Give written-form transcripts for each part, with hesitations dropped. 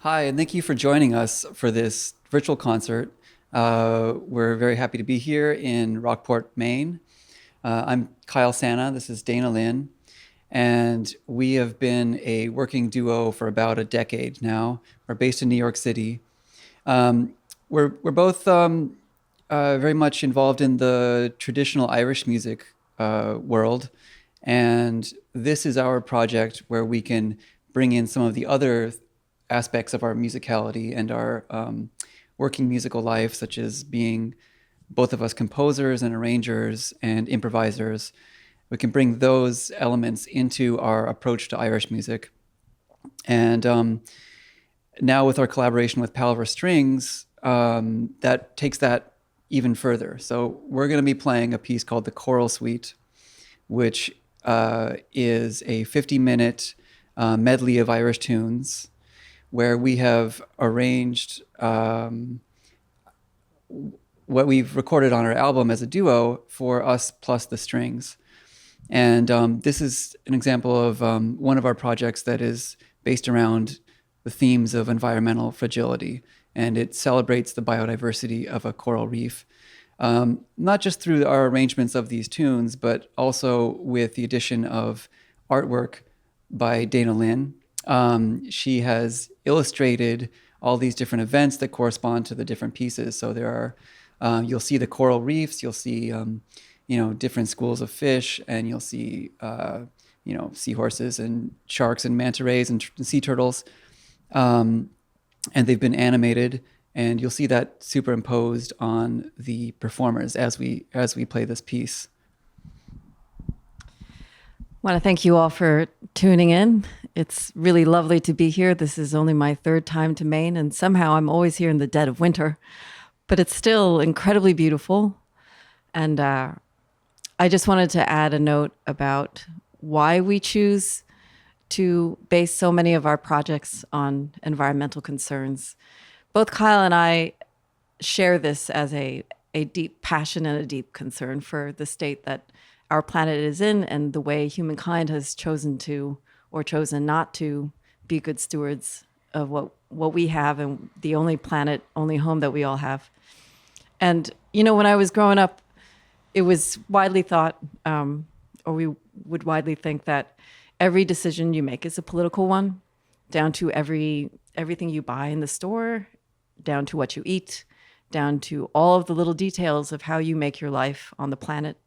Hi, and thank you for joining us for this virtual concert. We're very happy to be here in Rockport, Maine. I'm Kyle Sanna. This is Dana Lynn. And we have been a working duo for about a decade now. We're based in New York City. Um, we're both very much involved in the traditional Irish music world. And this is our project where we can bring in some of the other aspects of our musicality and our working musical life, such as being both of us composers and arrangers and improvisers. We can bring those elements into our approach to Irish music. And now, with our collaboration with Palaver Strings, that takes that even further. So, we're going to be playing a piece called the Choral Suite, which is a 50-minute medley of Irish tunes where we have arranged what we've recorded on our album as a duo for us plus the strings. And this is an example of one of our projects that is based around the themes of environmental fragility. And it celebrates the biodiversity of a coral reef, not just through our arrangements of these tunes, but also with the addition of artwork by Dana Lynn. She has illustrated all these different events that correspond to the different pieces. So there are, you'll see the coral reefs, you'll see, different schools of fish, and you'll see, seahorses and sharks and manta rays and sea turtles. And they've been animated, and you'll see that superimposed on the performers as we play this piece. I want to thank you all for tuning in. It's really lovely to be here. This is only my third time to Maine, and somehow I'm always here in the dead of winter, but it's still incredibly beautiful. And I just wanted to add a note about why we choose to base so many of our projects on environmental concerns. Both Kyle and I share this as a deep passion and a deep concern for the state that our planet is in and the way humankind has chosen to or chosen not to be good stewards of what we have and the only planet, only home that we all have. And, when I was growing up, it was widely thought, or we would widely think that every decision you make is a political one, down to everything you buy in the store, down to what you eat, down to all of the little details of how you make your life on the planet.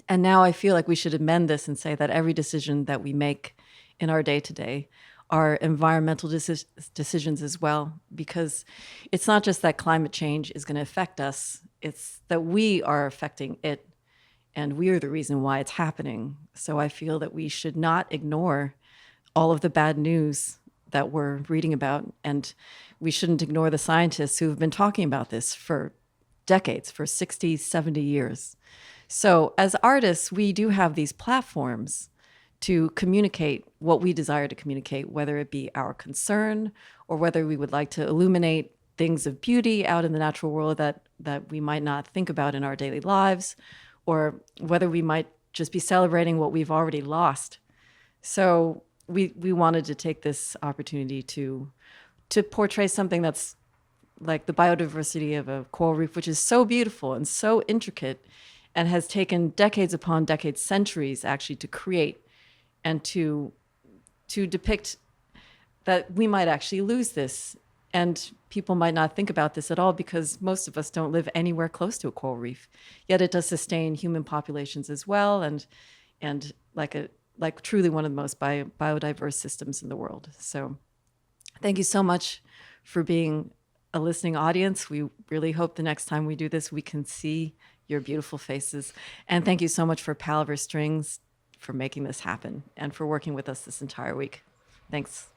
And now I feel like we should amend this and say that every decision that we make in our day-to-day are environmental decisions as well, because it's not just that climate change is going to affect us, it's that we are affecting it, and we are the reason why it's happening. So I feel that we should not ignore all of the bad news that we're reading about, and we shouldn't ignore the scientists who have been talking about this for decades, for 60, 70 years. So as artists, we do have these platforms to communicate what we desire to communicate, whether it be our concern or whether we would like to illuminate things of beauty out in the natural world that we might not think about in our daily lives, or whether we might just be celebrating what we've already lost. So we wanted to take this opportunity to portray something that's like the biodiversity of a coral reef, which is so beautiful and so intricate and has taken decades upon decades, centuries actually to create and to depict that we might actually lose this. And people might not think about this at all because most of us don't live anywhere close to a coral reef. Yet it does sustain human populations as well, and like truly one of the most biodiverse systems in the world. So thank you so much for being a listening audience. We really hope the next time we do this, we can see your beautiful faces. And thank you so much for Palaver Strings for making this happen and for working with us this entire week. Thanks.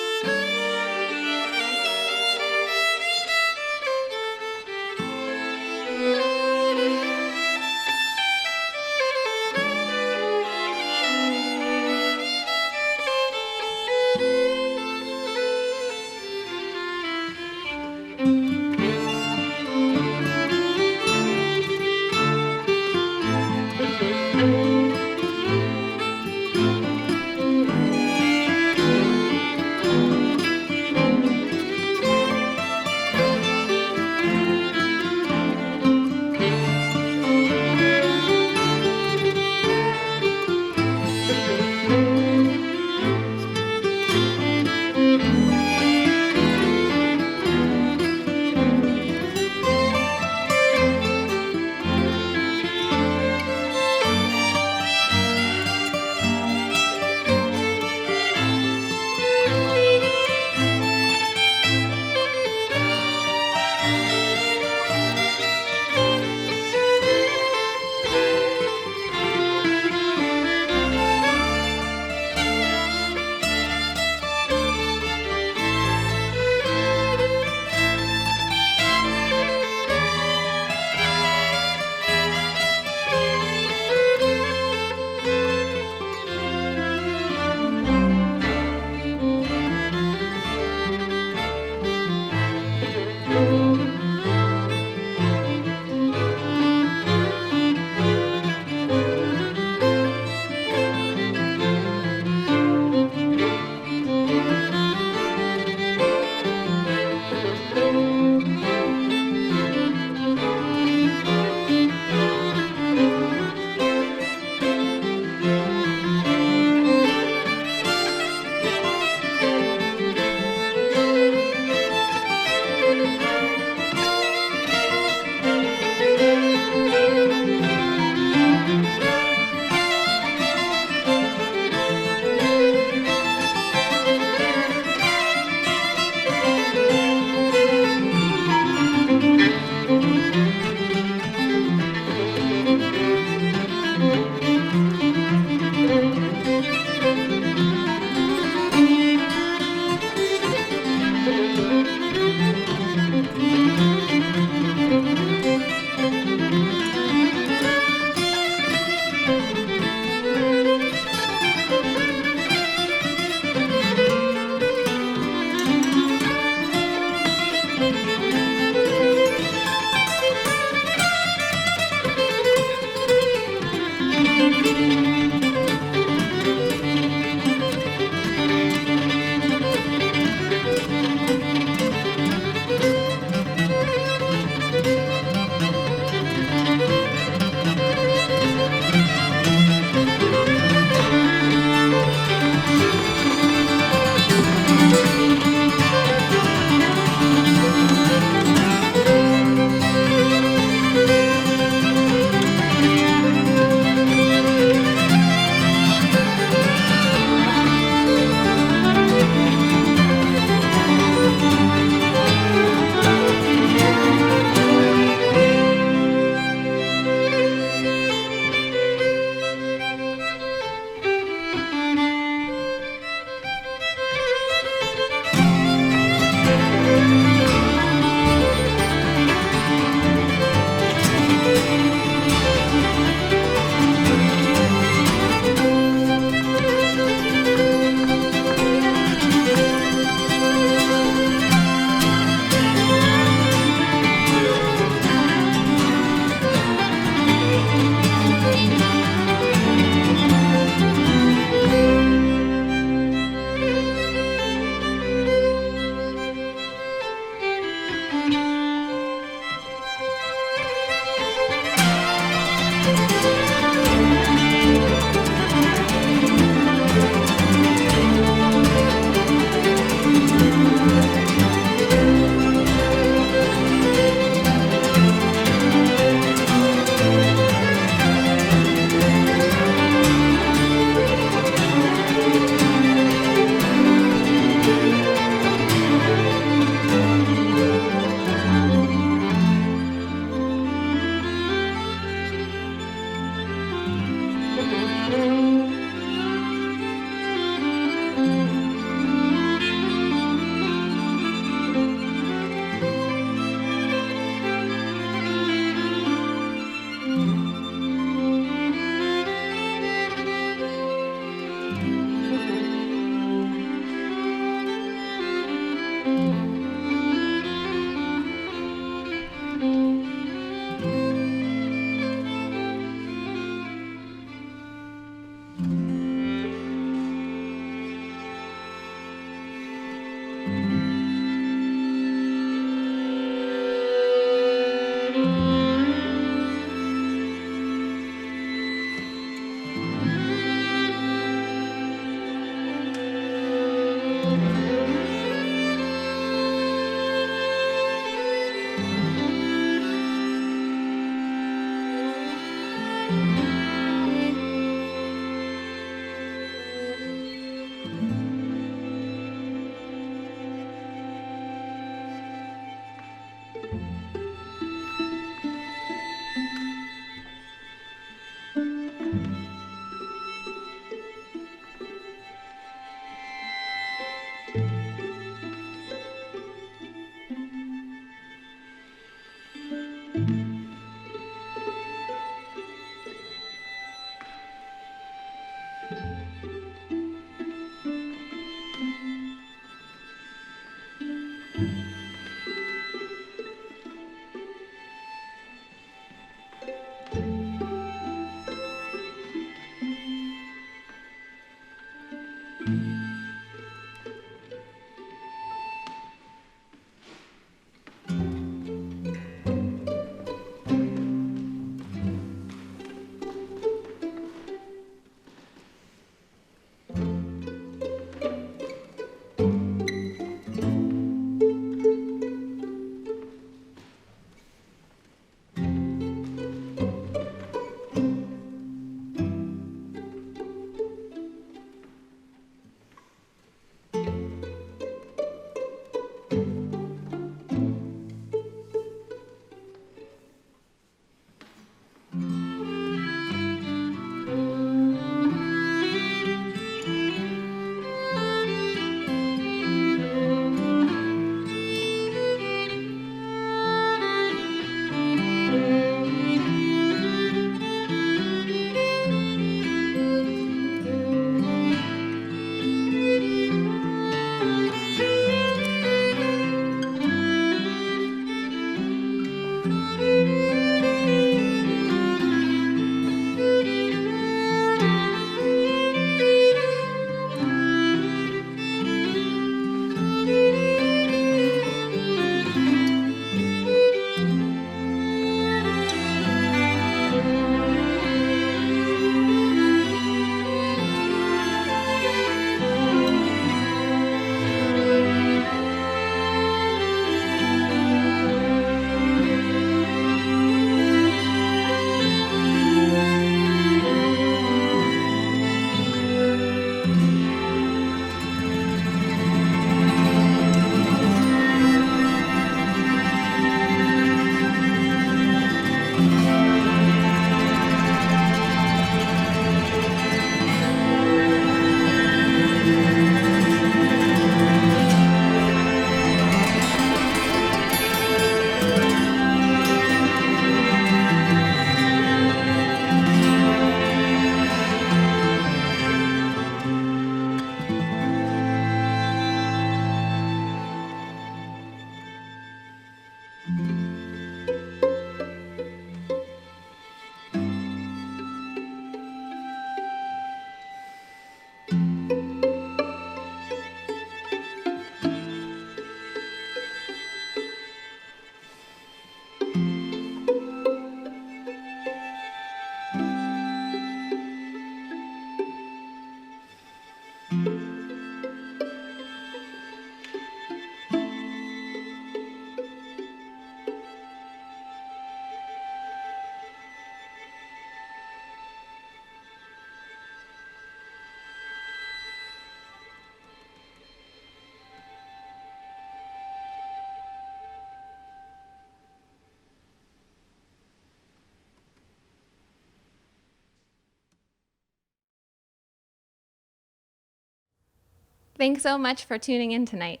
Thanks so much for tuning in tonight.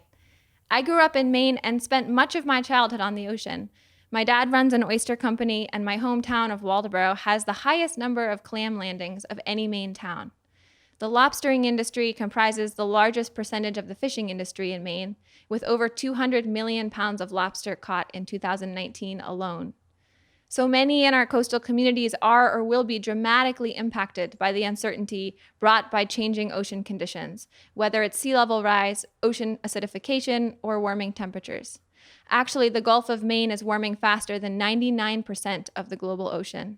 I grew up in Maine and spent much of my childhood on the ocean. My dad runs an oyster company, and my hometown of Waldoboro has the highest number of clam landings of any Maine town. The lobstering industry comprises the largest percentage of the fishing industry in Maine, with over 200 million pounds of lobster caught in 2019 alone. So many in our coastal communities are or will be dramatically impacted by the uncertainty brought by changing ocean conditions, whether it's sea level rise, ocean acidification, or warming temperatures. Actually, the Gulf of Maine is warming faster than 99% of the global ocean.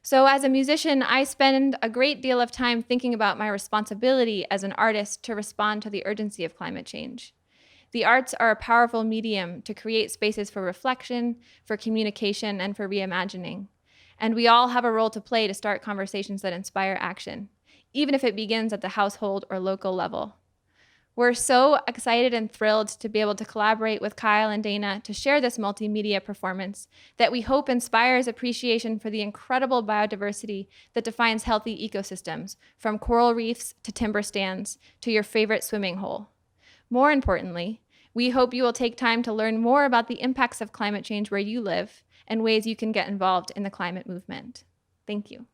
So as a musician, I spend a great deal of time thinking about my responsibility as an artist to respond to the urgency of climate change. The arts are a powerful medium to create spaces for reflection, for communication, and for reimagining. And we all have a role to play to start conversations that inspire action, even if it begins at the household or local level. We're so excited and thrilled to be able to collaborate with Kyle and Dana to share this multimedia performance that we hope inspires appreciation for the incredible biodiversity that defines healthy ecosystems, from coral reefs to timber stands to your favorite swimming hole. More importantly, we hope you will take time to learn more about the impacts of climate change where you live and ways you can get involved in the climate movement. Thank you.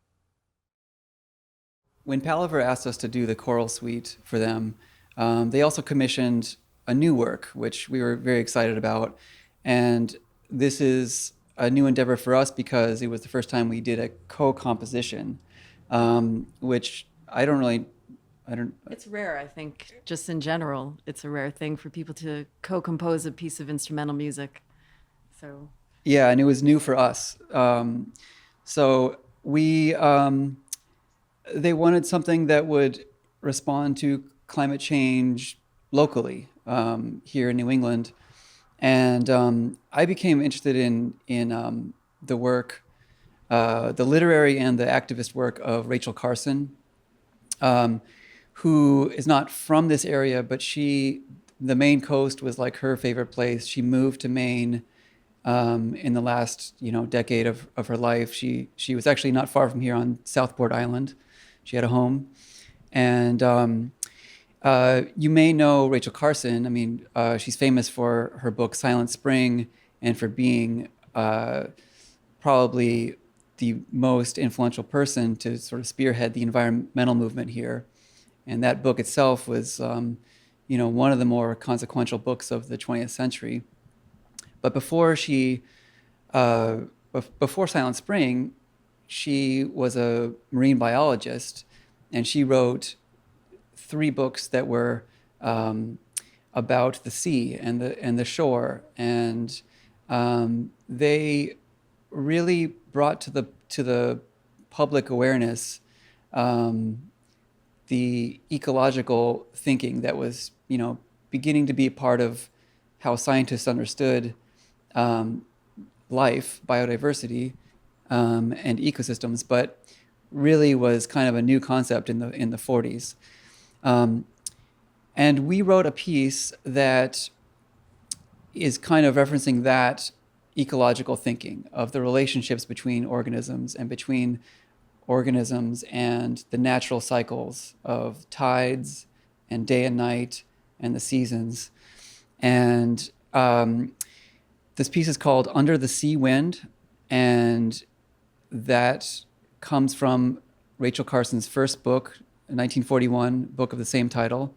When Palaver asked us to do the choral suite for them, they also commissioned a new work, which we were very excited about. And this is a new endeavor for us because it was the first time we did a co-composition, which I don't really I don't. It's rare, I think, just in general. It's a rare thing for people to co-compose a piece of instrumental music. So Yeah, and it was new for us. So we they wanted something that would respond to climate change locally here in New England, and I became interested in the work, the literary and the activist work of Rachel Carson, who is not from this area, but the Maine coast was like her favorite place. She moved to Maine in the last decade of her life. She was actually not far from here on Southport Island. She had a home, and you may know Rachel Carson. I mean, she's famous for her book Silent Spring and for being probably the most influential person to sort of spearhead the environmental movement here. And that book itself was, one of the more consequential books of the 20th century. But before Silent Spring, she was a marine biologist, and she wrote 3 books that were about the sea and the shore, and they really brought to the public awareness the ecological thinking that was beginning to be part of how scientists understood life, biodiversity, and ecosystems, but really was kind of a new concept in the 40s. And we wrote a piece that is kind of referencing that ecological thinking of the relationships between organisms and between organisms and the natural cycles of tides and day and night and the seasons. And this piece is called Under the Seawind, and that comes from Rachel Carson's first book, a 1941 book of the same title.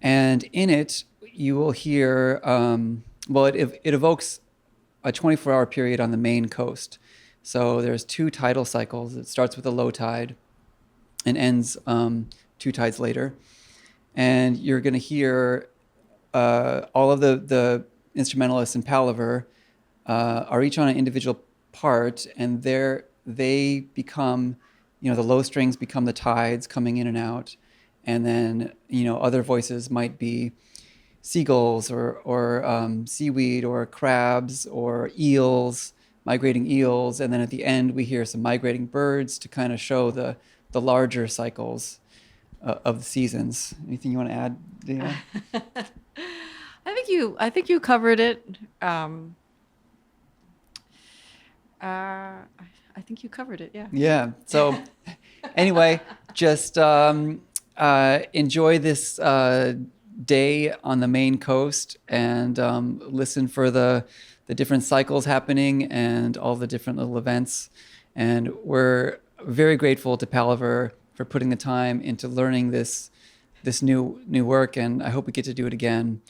And in it, you will hear, it evokes a 24-hour period on the Maine coast. So there's 2 tidal cycles. It starts with a low tide and ends 2 tides later. And you're going to hear all of the instrumentalists in Palaver are each on an individual part, and they become, the low strings become the tides coming in and out, and then other voices might be seagulls or seaweed or crabs or migrating eels, and then at the end we hear some migrating birds to kind of show the larger cycles of the seasons. Anything you want to add, Dana? I think you covered it. I think you covered it. Yeah. Yeah. So anyway, just enjoy this day on the Maine coast, and listen for the different cycles happening and all the different little events. And we're very grateful to Palaver for putting the time into learning this new work, and I hope we get to do it again.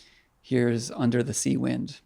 Here's Under the Seawind.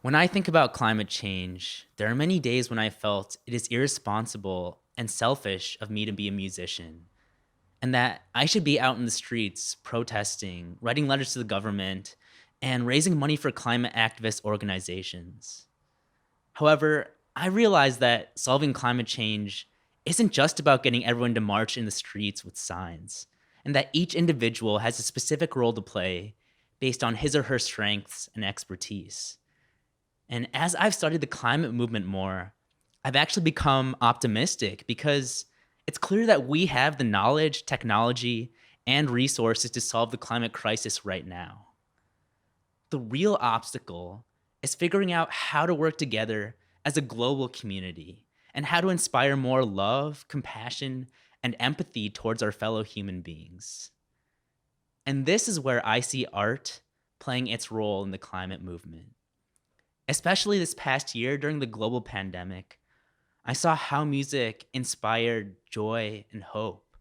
When I think about climate change, there are many days when I felt it is irresponsible and selfish of me to be a musician, and that I should be out in the streets protesting, writing letters to the government, and raising money for climate activist organizations. However, I realize that solving climate change isn't just about getting everyone to march in the streets with signs, and that each individual has a specific role to play based on his or her strengths and expertise. And as I've studied the climate movement more, I've actually become optimistic because it's clear that we have the knowledge, technology, and resources to solve the climate crisis right now. The real obstacle is figuring out how to work together as a global community and how to inspire more love, compassion, and empathy towards our fellow human beings. And this is where I see art playing its role in the climate movement. Especially this past year during the global pandemic, I saw how music inspired joy and hope,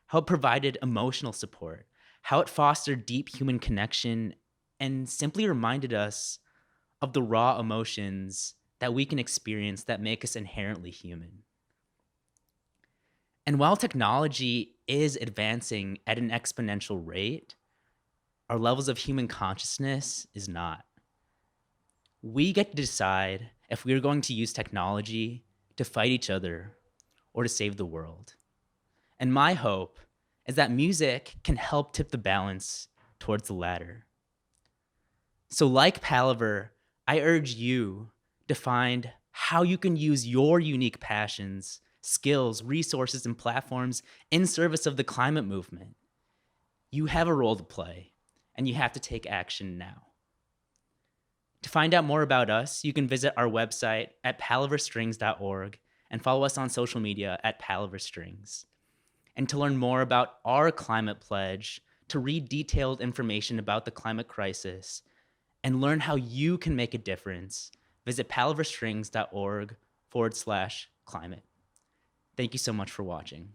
how it provided emotional support, how it fostered deep human connection, and simply reminded us of the raw emotions that we can experience that make us inherently human. And while technology is advancing at an exponential rate, our levels of human consciousness is not. We get to decide if we're going to use technology to fight each other or to save the world. And my hope is that music can help tip the balance towards the latter. So like Palaver, I urge you to find how you can use your unique passions, skills, resources, and platforms in service of the climate movement. You have a role to play, and you have to take action now. To find out more about us, you can visit our website at palaverstrings.org and follow us on social media at palaverstrings. And to learn more about our climate pledge, to read detailed information about the climate crisis, and learn how you can make a difference, visit palaverstrings.org/climate. Thank you so much for watching.